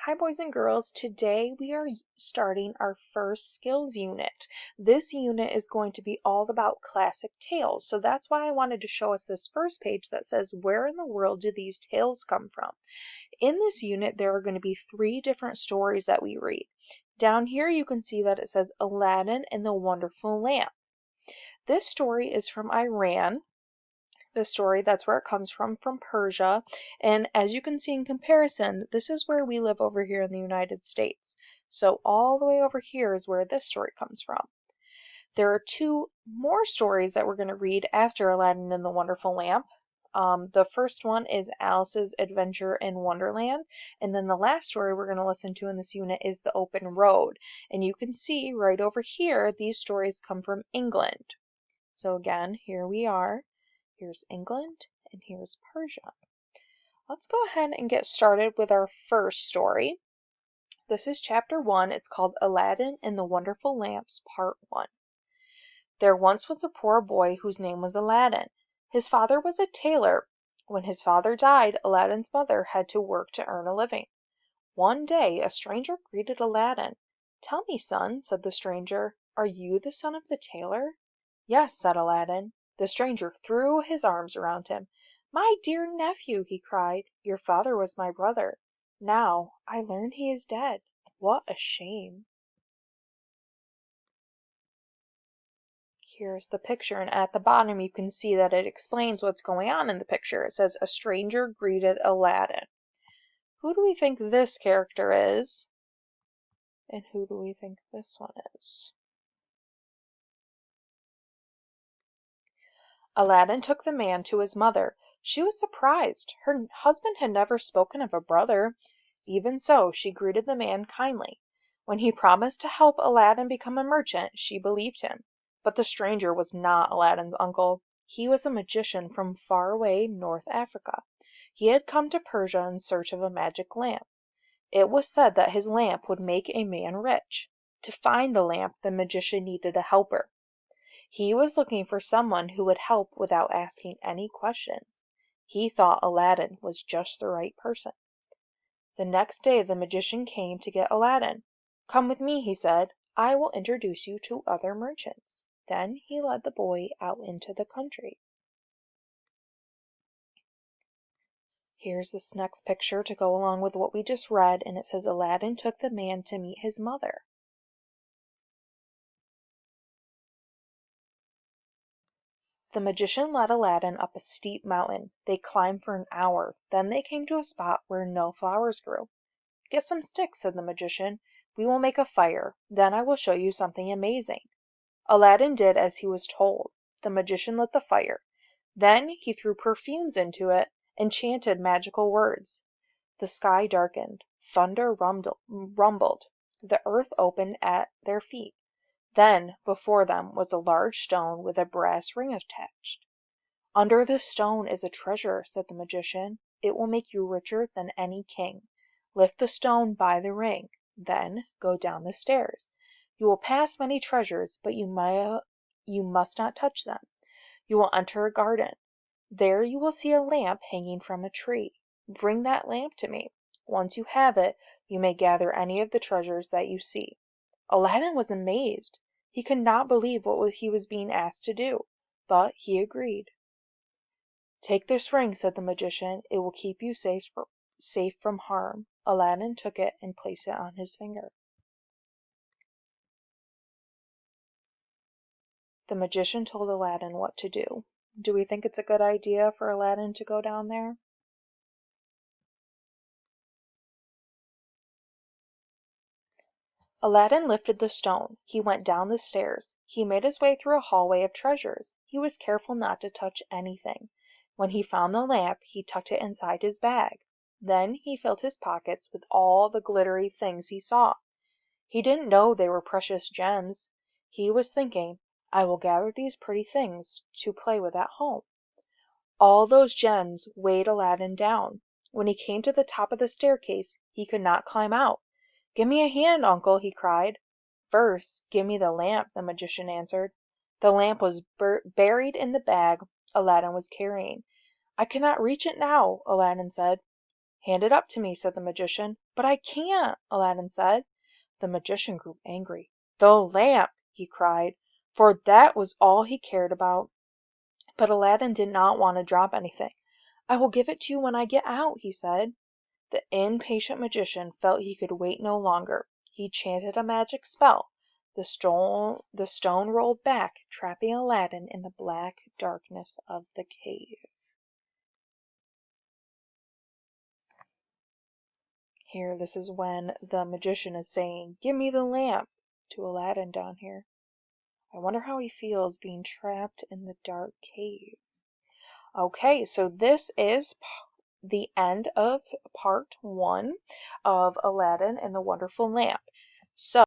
Hi, boys and girls. Today we are starting our first skills unit. This unit is going to be all about classic tales. So that's why I wanted to show us this first page that says, where in the world do these tales come from? In this unit, there are going to be 3 different stories that we read. Down here, you can see that it says Aladdin and the Wonderful Lamp. This story is from Iran. The story, that's where it comes from Persia. And as you can see in comparison, this is where we live over here in the United States. So all the way over here is where this story comes from. There are 2 more stories that we're going to read after Aladdin and the Wonderful Lamp. The first one is Alice's Adventure in Wonderland, and then the last story we're going to listen to in this unit is The Open Road. And you can see right over here, these stories come from England. So again, here we are. Here's England, and here's Persia. Let's go ahead and get started with our first story. This is chapter 1. It's called Aladdin and the Wonderful Lamps, Part 1. There once was a poor boy whose name was Aladdin. His father was a tailor. When his father died, Aladdin's mother had to work to earn a living. One day, a stranger greeted Aladdin. "Tell me, son," said the stranger, "are you the son of the tailor?" "Yes," said Aladdin. The stranger threw his arms around him. "My dear nephew," he cried, "your father was my brother. Now I learn he is dead. What a shame!" Here's the picture, and at the bottom you can see that it explains what's going on in the picture. It says, "A stranger greeted Aladdin." Who do we think this character is? And who do we think this one is? Aladdin took the man to his mother. She was surprised. Her husband had never spoken of a brother. Even so, she greeted the man kindly. When he promised to help Aladdin become a merchant, she believed him. But the stranger was not Aladdin's uncle. He was a magician from far away North Africa. He had come to Persia in search of a magic lamp. It was said that his lamp would make a man rich. To find the lamp, the magician needed a helper. He was looking for someone who would help without asking any questions. He thought Aladdin was just the right person. The next day the magician came to get Aladdin. "Come with me," he said. "I will introduce you to other merchants." Then he led the boy out into the country. Here's this next picture to go along with what we just read, and it says Aladdin took the man to meet his mother. The magician led Aladdin up a steep mountain. They climbed for an hour. Then they came to a spot where no flowers grew. "Get some sticks," said the magician. "We will make a fire. Then I will show you something amazing." Aladdin did as he was told. The magician lit the fire. Then he threw perfumes into it and chanted magical words. The sky darkened. Thunder rumbled. The earth opened at their feet. Then before them was a large stone with a brass ring attached. "Under this stone is a treasure," said the magician. "It will make you richer than any king. Lift the stone by the ring. Then go down the stairs. You will pass many treasures, but you must not touch them. You will enter a garden. There you will see a lamp hanging from a tree. Bring that lamp to me. Once you have it, you may gather any of the treasures that you see." Aladdin was amazed. He could not believe what he was being asked to do, but he agreed. "Take this ring," said the magician. "It will keep you safe from harm." Aladdin took it and placed it on his finger. The magician told Aladdin what to do. Do we think it's a good idea for Aladdin to go down there? Aladdin lifted the stone. He went down the stairs. He made his way through a hallway of treasures. He was careful not to touch anything. When he found the lamp, he tucked it inside his bag. Then he filled his pockets with all the glittery things he saw. He didn't know they were precious gems. He was thinking, "I will gather these pretty things to play with at home." All those gems weighed Aladdin down. When he came to the top of the staircase, he could not climb out. "Give me a hand, uncle," he cried. "First, give me the lamp," the magician answered. The lamp was buried in the bag Aladdin was carrying. "I cannot reach it now," Aladdin said. "Hand it up to me," said the magician. "But I can't," Aladdin said. The magician grew angry. "The lamp!" he cried, for that was all he cared about. But Aladdin did not want to drop anything. "I will give it to you when I get out," he said. The impatient magician felt he could wait no longer. He chanted a magic spell. The stone rolled back, trapping Aladdin in the black darkness of the cave. Here, this is when the magician is saying, "Give me the lamp," to Aladdin down here. I wonder how he feels being trapped in the dark cave. Okay, so this is the end of part 1 of Aladdin and the Wonderful Lamp. So